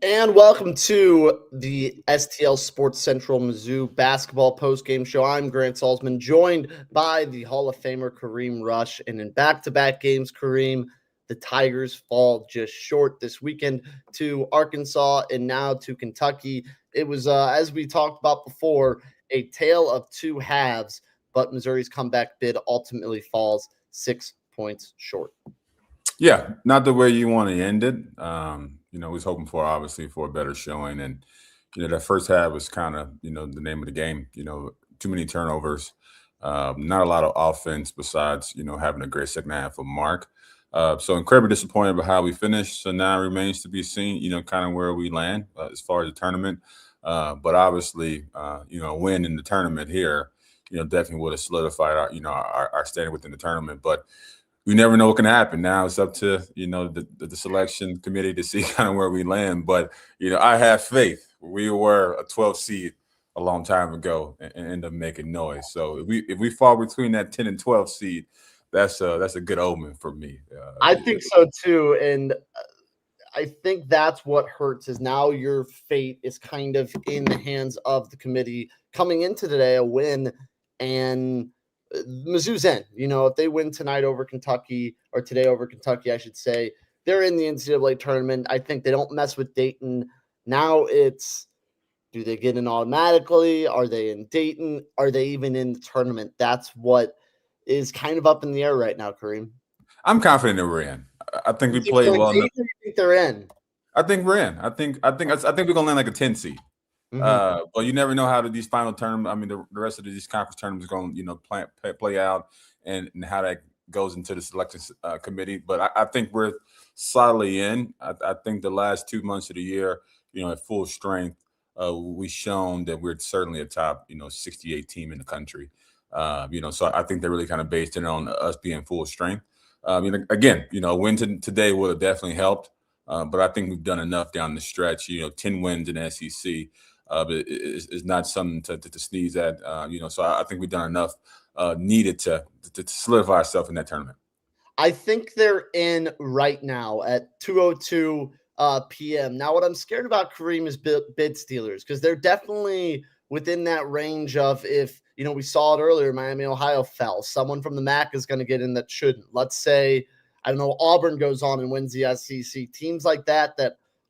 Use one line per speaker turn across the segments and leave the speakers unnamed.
And welcome to the STL Sports Central Mizzou basketball postgame show. I'm Grant Salzman, joined by the Hall of Famer Kareem Rush. And in back-to-back games, Kareem, the Tigers fall just short this weekend to Arkansas and now to Kentucky. It was, as we talked about before, a tale of two halves, but Missouri's comeback bid ultimately falls 6 points short.
Yeah, not the way you want to end it. We was hoping for obviously for a better showing, and that first half was kind of the name of the game. Too many turnovers, not a lot of offense besides having a great second half of Mark. So incredibly disappointed about how we finished. So now it remains to be seen, kind of where we land as far as the tournament. But obviously, a win in the tournament here, definitely would have solidified our standing within the tournament. But we never know what can happen. Now it's up to the selection committee to see kind of where we land. But I have faith. We were a 12 seed a long time ago and end up making noise. So if we fall between that 10 and 12 seed, that's a good omen for me.
I think so too, and I think that's what hurts is now your fate is kind of in the hands of the committee. Coming into today, a win, and Mizzou's in. If they win tonight over Kentucky, or today over Kentucky, I should say, they're in the NCAA tournament. I think they don't mess with Dayton. Now it's, do they get in automatically? Are they in Dayton? Are they even in the tournament? That's what is kind of up in the air right now, Kareem.
I'm confident that we're in. I think we played well enough.
You think they're in?
I think we're in. I think we're gonna land like a 10 seed. But you never know how these final tournaments. I mean, the rest of these conference tournaments are going to play out, and how that goes into the selection committee. But I think we're solidly in. I think the last 2 months of the year, at full strength, we've shown that we're certainly a top 68 team in the country. So I think they're really kind of based in on us being full strength. Again, a win today would have definitely helped. But I think we've done enough down the stretch. 10 wins in the SEC is not something to sneeze at. So I think we've done enough needed to solidify ourselves in that tournament.
I think they're in right now at 2:02 p.m. Now, what I'm scared about, Kareem, is bid stealers, because they're definitely within that range of, if we saw it earlier, Miami, Ohio fell. Someone from the MAC is going to get in that shouldn't. Let's say, I don't know, Auburn goes on and wins the SEC. Teams like that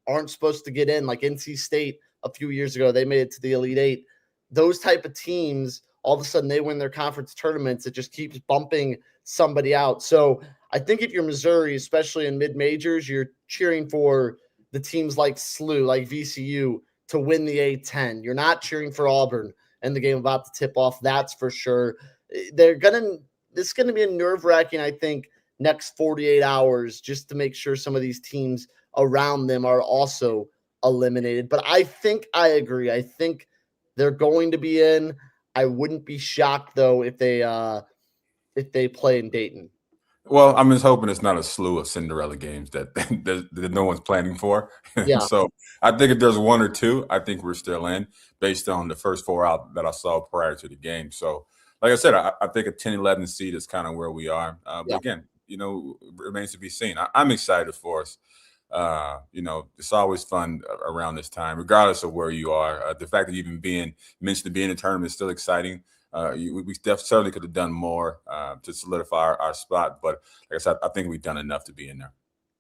aren't supposed to get in, like NC State a few years ago, they made it to the Elite Eight. Those type of teams, all of a sudden they win their conference tournaments. It just keeps bumping somebody out. So I think if you're Missouri, especially in mid-majors, you're cheering for the teams like SLU, like VCU, to win the A-10. You're not cheering for Auburn in the game about to tip off, that's for sure. This is going to be a nerve-wracking, I think, next 48 hours just to make sure some of these teams around them are also eliminated. But I think I agree. I think they're going to be in. I wouldn't be shocked, though, if they play in Dayton.
Well, I'm just hoping it's not a slew of Cinderella games that no one's planning for.
Yeah.
So I think if there's one or two, I think we're still in based on the first four out that I saw prior to the game. So, like I said, I think a 10-11 seed is kind of where we are. But again, remains to be seen. I'm excited for us. It's always fun around this time, regardless of where you are. The fact that you've been mentioned to be in the tournament is still exciting. We certainly could have done more to solidify our spot, but like I said, I think we've done enough to be in there.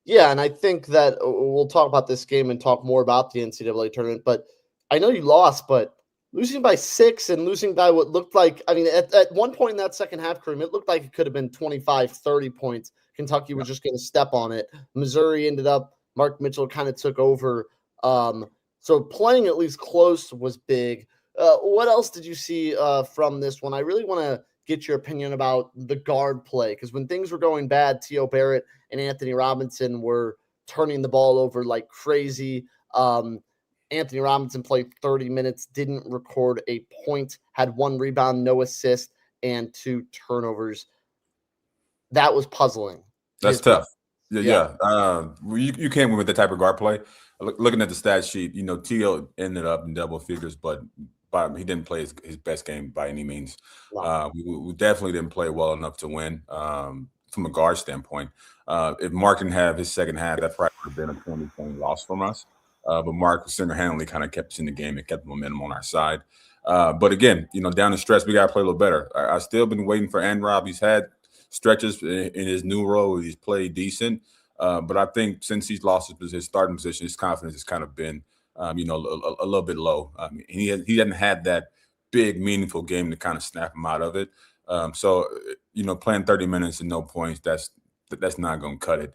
Yeah, and I think that we'll talk about this game and talk more about the NCAA tournament, but I know you lost, but losing by 6 and losing by what looked like, I mean, at one point in that second half, Kareem, it looked like it could have been 25, 30 points. Kentucky was just going to step on it. Missouri ended up, Mark Mitchell kind of took over. So playing at least close was big. What else did you see from this one? I really want to get your opinion about the guard play, because when things were going bad, T.O. Barrett and Anthony Robinson were turning the ball over like crazy. Anthony Robinson played 30 minutes, didn't record a point, had 1 rebound, no assist, and 2 turnovers. That was puzzling.
That's tough. Yeah. You can't win with that type of guard play. Looking at the stat sheet, T.O. ended up in double figures, but he didn't play his best game by any means. Wow. We definitely didn't play well enough to win from a guard standpoint. If Mark didn't have his second half, that probably would have been a 20-point loss from us. But Mark single-handedly kind of kept us in the game and kept the momentum on our side. But again, down the stretch, we got to play a little better. I've still been waiting for Rob. He's had stretches in his new role where he's played decent. But I think since he's lost his starting position, his confidence has kind of been, a little bit low. He hasn't had that big, meaningful game to kind of snap him out of it. Playing 30 minutes and no points, that's not going to cut it.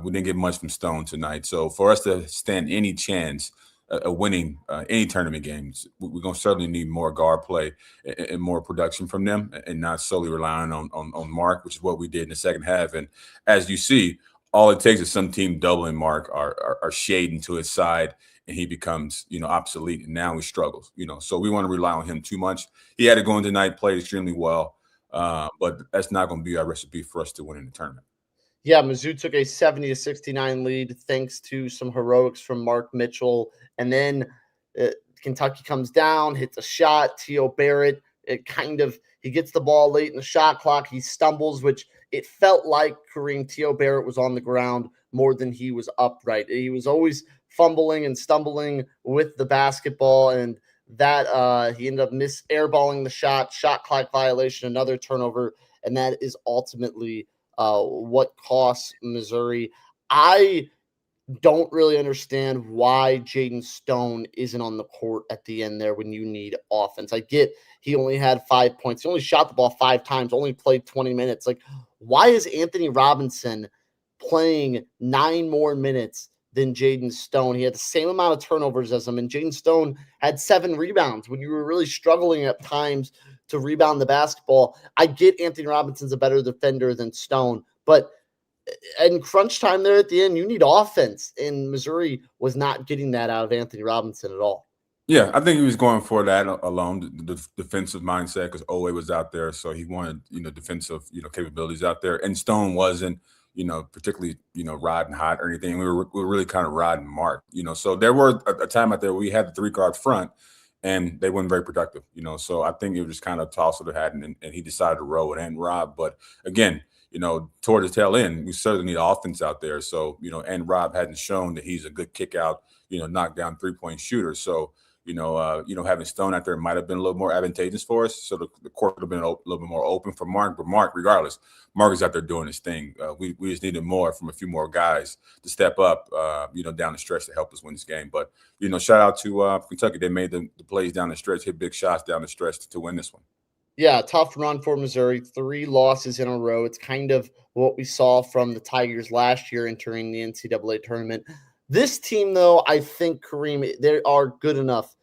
We didn't get much from Stone tonight. So for us to stand any chance of winning any tournament games, we're going to certainly need more guard play and more production from them, and not solely relying on Mark, which is what we did in the second half. And as you see, all it takes is some team doubling Mark or shading to his side, and he becomes, obsolete. And now he struggles, so we want to rely on him too much. He had to go in tonight, played extremely well. But that's not going to be our recipe for us to win in the tournament.
Yeah, Mizzou took a 70-69 lead thanks to some heroics from Mark Mitchell. And then Kentucky comes down, hits a shot. T.O. Barrett, he gets the ball late in the shot clock. He stumbles, which it felt like Kareem T.O. Barrett was on the ground more than he was upright. He was always fumbling and stumbling with the basketball, and that he ended up airballing the shot clock violation, another turnover, and that is ultimately what costs Missouri. I don't really understand why Jaden Stone isn't on the court at the end there when you need offense. I get he only had 5 points. He only shot the ball 5 times, only played 20 minutes. Like, why is Anthony Robinson playing 9 more minutes than Jaden Stone? He had the same amount of turnovers as him, and Jaden Stone had 7 rebounds when you were really struggling at times to rebound the basketball. I get Anthony Robinson's a better defender than Stone, but in crunch time there at the end, you need offense, and Missouri was not getting that out of Anthony Robinson at all.
Yeah, I think he was going for that alone, the defensive mindset, because Owe was out there, so he wanted, defensive, capabilities out there, and Stone wasn't, particularly, riding hot or anything. We were really kind of riding Mark, so there were a time out there where we had the 3 guard front, and they weren't very productive, so I think it was just kind of toss of the hat, and he decided to roll it and Rob. But again, toward the tail end, we certainly need offense out there. So, and Rob hadn't shown that he's a good kick out, knockdown 3-point shooter. So, having Stone out there might have been a little more advantageous for us. So the court would have been a little bit more open for Mark. But Mark, regardless, Mark is out there doing his thing. We just needed more from a few more guys to step up, down the stretch to help us win this game. But, shout out to Kentucky. They made the plays down the stretch, hit big shots down the stretch to win this one.
Yeah, tough run for Missouri. 3 losses in a row. It's kind of what we saw from the Tigers last year entering the NCAA tournament. This team, though, I think, Kareem, they are good enough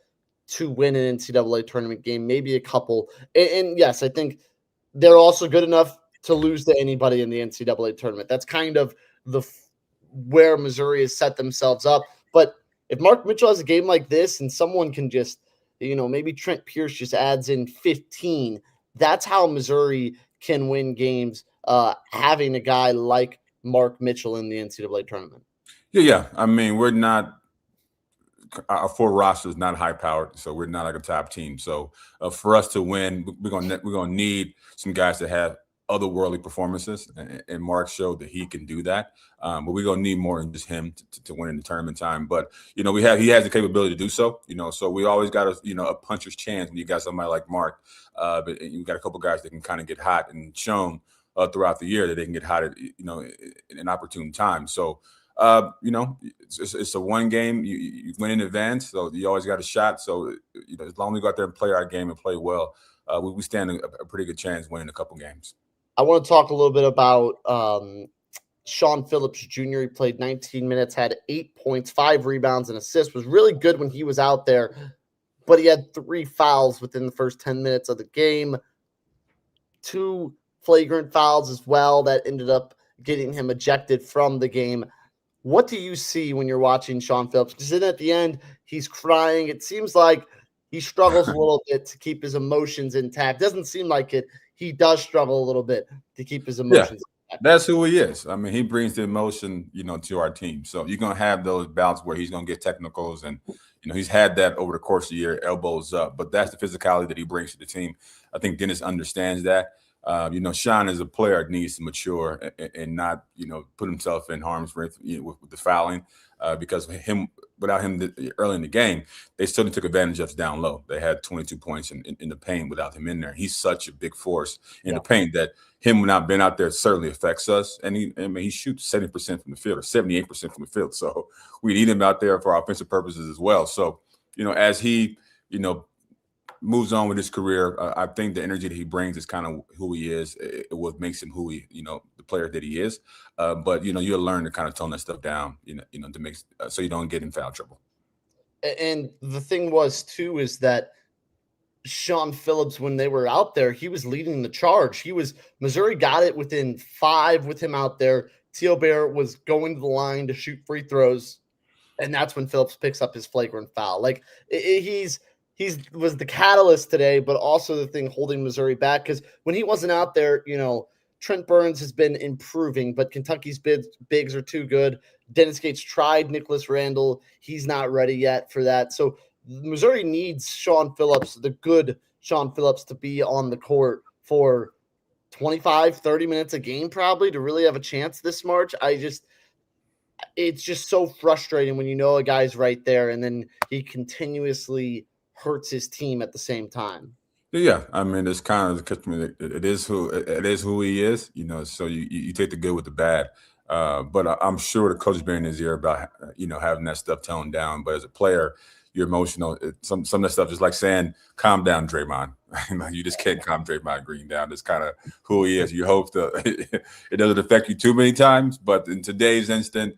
to win an NCAA tournament game, maybe a couple. And yes, I think they're also good enough to lose to anybody in the NCAA tournament. That's kind of where Missouri has set themselves up. But if Mark Mitchell has a game like this and someone can just, maybe Trent Pierce just adds in 15, that's how Missouri can win games, having a guy like Mark Mitchell in the NCAA tournament.
Yeah. I mean, we're not – our 4 roster is not high-powered, so we're not like a top team. So for us to win, we're gonna need some guys to have otherworldly performances, and Mark showed that he can do that. But we're gonna need more than just him to win in the tournament time. But he has the capability to do so. So we always got a puncher's chance when you got somebody like Mark. But you got a couple guys that can kind of get hot, and shown throughout the year that they can get hot at in an opportune time. So it's a one game. You win in advance, so you always got a shot. So as long as we go out there and play our game and play well, we stand a pretty good chance winning a couple games.
I want to talk a little bit about Sean Phillips Jr. He played 19 minutes, had 8 points, 5 rebounds, and assists. Was really good when he was out there, but he had 3 fouls within the first 10 minutes of the game. 2 flagrant fouls as well that ended up getting him ejected from the game. What do you see when you're watching Sean Phillips? Because then at the end, he's crying. It seems like he struggles a little bit to keep his emotions intact. Doesn't seem like it. He does struggle a little bit to keep his emotions intact.
That's who he is. I mean, he brings the emotion, to our team. So you're going to have those bouts where he's going to get technicals, and, he's had that over the course of the year, elbows up. But that's the physicality that he brings to the team. I think Dennis understands that. Sean as a player needs to mature and not, put himself in harm's way with the fouling, because him without him early in the game, they still took advantage of us down low. They had 22 points in the paint without him in there. He's such a big force in the paint that him not being out there certainly affects us. And he shoots 70% from the field or 78% from the field. So we need him out there for offensive purposes as well. So, as he, moves on with his career, I think the energy that he brings is kind of who he is. What makes him who he, the player that he is. But you'll learn to kind of tone that stuff down, to make so you don't get in foul trouble.
And the thing was too is that Sean Phillips, when they were out there, he was leading the charge. Missouri got it within 5 with him out there. Teal Bear was going to the line to shoot free throws, and that's when Phillips picks up his flagrant foul. Like he's was the catalyst today, but also the thing holding Missouri back, because when he wasn't out there, Trent Burns has been improving, but Kentucky's bigs are too good. Dennis Gates tried Nicholas Randall. He's not ready yet for that. So Missouri needs Sean Phillips, the good Sean Phillips, to be on the court for 25, 30 minutes a game probably to really have a chance this March. It's just so frustrating when a guy's right there and then he continuously hurts his team at the same time.
Yeah, I mean, it's kind of it is who he is, so you take the good with the bad. But I'm sure the coach been in his ear about, having that stuff toned down. But as a player, you're emotional. Some of that stuff is like saying, calm down, Draymond. You just can't calm Draymond Green down. It's kind of who he is. You hope that it doesn't affect you too many times. But in today's instant,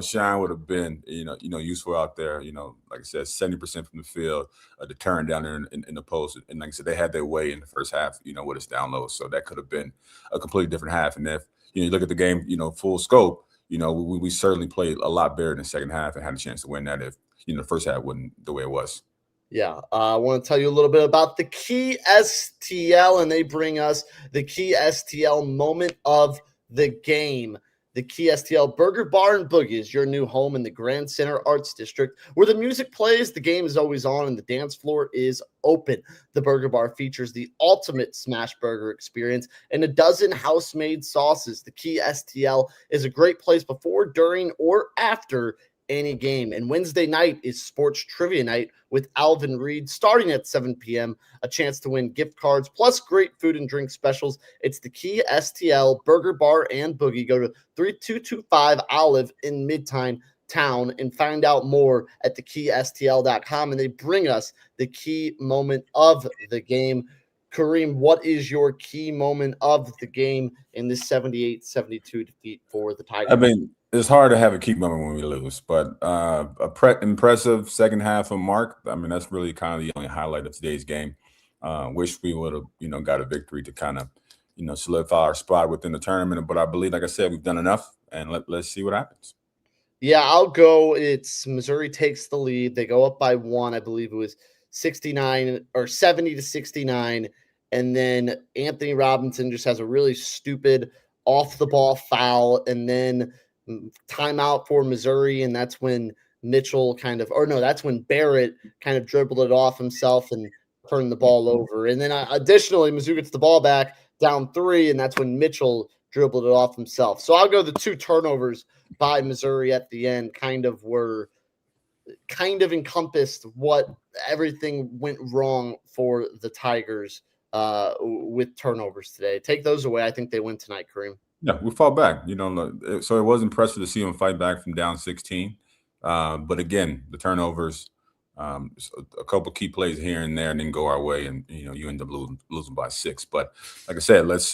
Sean would have been, useful out there. Like I said, 70% from the field, the turn down there in the post. And like I said, they had their way in the first half, with us down low. So that could have been a completely different half. And if, you look at the game, full scope, we certainly played a lot better in the second half and had a chance to win that if, the first half wasn't the way it was.
Yeah, I want to tell you a little bit about the Key STL, and they bring us the Key STL moment of the game. The Key STL Burger Bar and Boogie is your new home in the Grand Center Arts District, where the music plays, the game is always on, and the dance floor is open. The Burger Bar features the ultimate smash burger experience and a dozen house-made sauces. The Key STL is a great place before, during, or after any game. And Wednesday night is sports trivia night with Alvin Reed starting at 7 p.m. A chance to win gift cards plus great food and drink specials. It's the Key STL Burger Bar and Boogie. Go to 3225 Olive in Midtown Town and find out more at thekeystl.com. And they bring us the key moment of the game. Kareem, what is your key moment of the game in this 78-72 defeat for the Tigers?
I mean, it's hard to have a key moment when we lose, but impressive second half of Mark. I mean, that's really kind of the only highlight of today's game. Wish we would have, got a victory to kind of, solidify our spot within the tournament. But I believe, like I said, we've done enough, and let's see what happens.
Yeah, I'll go. It's Missouri takes the lead. They go up by 1. I believe it was 69 or 70-69. And then Anthony Robinson just has a really stupid off-the-ball foul, and then timeout for Missouri, and that's when Mitchell that's when Barrett kind of dribbled it off himself and turned the ball over. And then additionally, Mizzou gets the ball back down 3, and that's when Mitchell dribbled it off himself. So I'll go the 2 turnovers by Missouri at the end kind of encompassed what everything went wrong for the Tigers with turnovers today. Take those away. I think they win tonight, Kareem.
Yeah, we fought back. So it was impressive to see them fight back from down 16. But again, the turnovers, a couple key plays here and there, and then go our way, and you end up losing by 6. But like I said, let's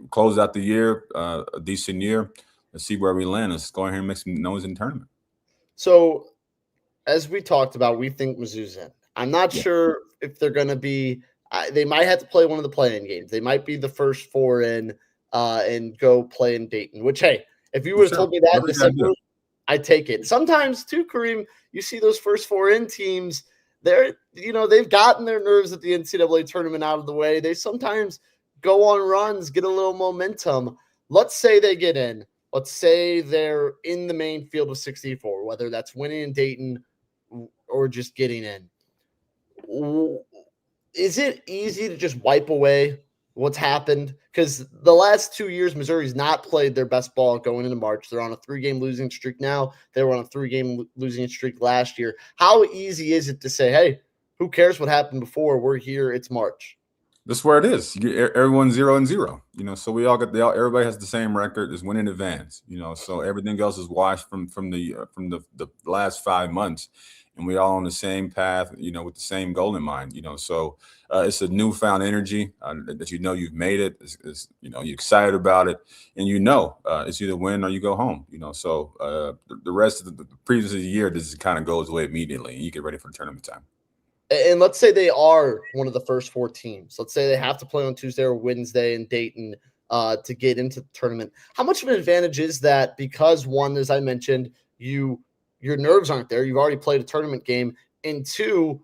close out the year, a decent year. Let's see where we land. Let's go ahead and make some noise in the tournament.
So, as we talked about, we think Mizzou's in. I'm not sure if they're going to be. They might have to play one of the play-in games. They might be the first 4 in and go play in Dayton. Which, hey, if you would have told me that in December, I take it. Sometimes too, Kareem, you see those first 4 in teams. They've gotten their nerves at the NCAA tournament out of the way. They sometimes go on runs, get a little momentum. Let's say they get in. Let's say they're in the main field of 64, whether that's winning in Dayton or just getting in. Is it easy to just wipe away what's happened, because the last 2 years, Missouri's not played their best ball going into March. They're on a 3-game losing streak now. They were on a 3-game losing streak last year. How easy is it to say, hey, who cares what happened before? We're here. It's March.
That's where it is. Everyone's 0-0. So we all everybody has the same record. Is win in advance. So everything else is washed from the last 5 months, and we all on the same path. With the same goal in mind. So it's a newfound energy that you've made it. You're excited about it, and it's either win or you go home. So the rest of the previous year, this kind of goes away immediately, and you get ready for the tournament time.
And let's say they are one of the first 4 teams. Let's say they have to play on Tuesday or Wednesday in Dayton to get into the tournament. How much of an advantage is that? Because one, as I mentioned, your nerves aren't there. You've already played a tournament game. And two,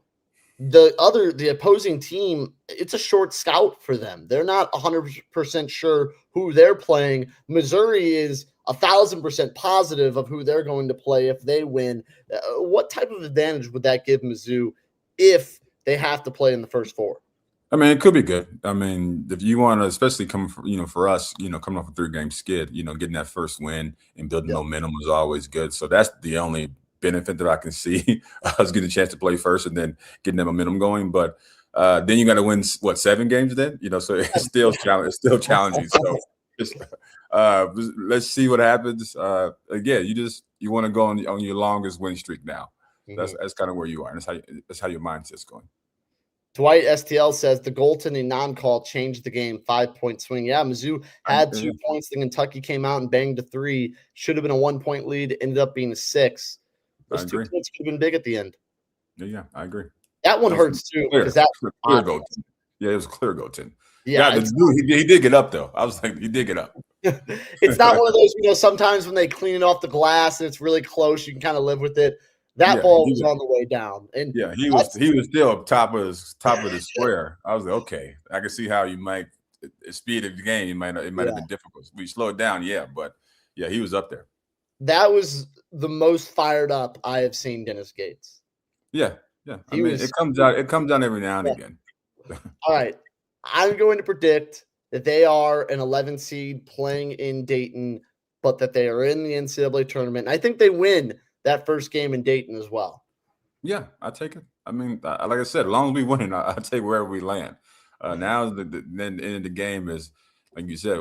the opposing team, it's a short scout for them. They're not 100% sure who they're playing. Missouri is 1,000% positive of who they're going to play if they win. What type of advantage would that give Mizzou if they have to play in the first 4?
I mean, it could be good. I mean, if you want to, especially coming from, for us, coming off a 3-game skid, getting that first win and building momentum was always good. So that's the only benefit that I can see. Us getting a chance to play first and then getting that momentum going. But then you got to win 7 games then, so it's still challenging. So let's see what happens. Again, you want to go on your longest winning streak now. That's kind of where you are. And that's how your mindset's going.
Dwight STL says the goaltending non-call changed the game. 5-point swing. Yeah, Mizzou had 2 points. Then Kentucky came out and banged a 3. Should have been a 1-point lead. Ended up being a 6. Those 2 points could have been big at the end.
Yeah, I agree.
That one hurts too, because that was
clear goaltending. Yeah, it was clear goaltending.
Yeah,
he did get up though. I was like, he did get up.
It's not one of those, sometimes when they clean it off the glass and it's really close, you can kind of live with it. That ball was on the way down, and
he was still up top of the square. I was like, okay, I can see how you might speed of the game. It might have been difficult. We slowed down, but he was up there.
That was the most fired up I have seen Dennis Gates.
Yeah. I mean, it comes out every now and again.
All right, I'm going to predict that they are an 11 seed playing in Dayton, but that they are in the NCAA tournament. And I think they win that first game in Dayton as well.
Yeah, I take it. I mean, like I said, as long as we win, I'll take wherever we land. Now the end of the game is, like you said,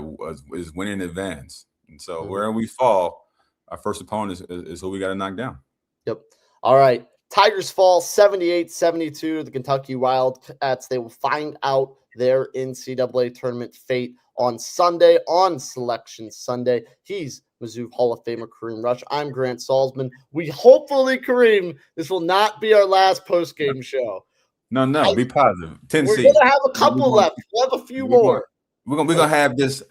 is winning in advance. And so wherever we fall, our first opponent is who we got to knock down.
Yep. All right. Tigers fall 78-72 to the Kentucky Wildcats. They will find out their NCAA tournament fate on Sunday, on Selection Sunday. He's Mizzou Hall of Famer Kareem Rush. I'm Grant Salzman. Hopefully, Kareem, this will not be our last post-game show.
No, be positive. 10
We're
seeds.
going to have a couple left. We'll have a few more.
We're gonna have this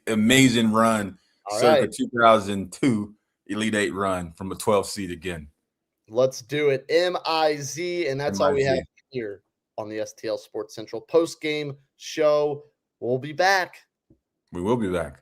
amazing run, circa 2002 Elite 8 run from a 12 seed again.
Let's do it. MIZ, and that's all we have here on the STL Sports Central post-game show. We'll be back.
We will be back.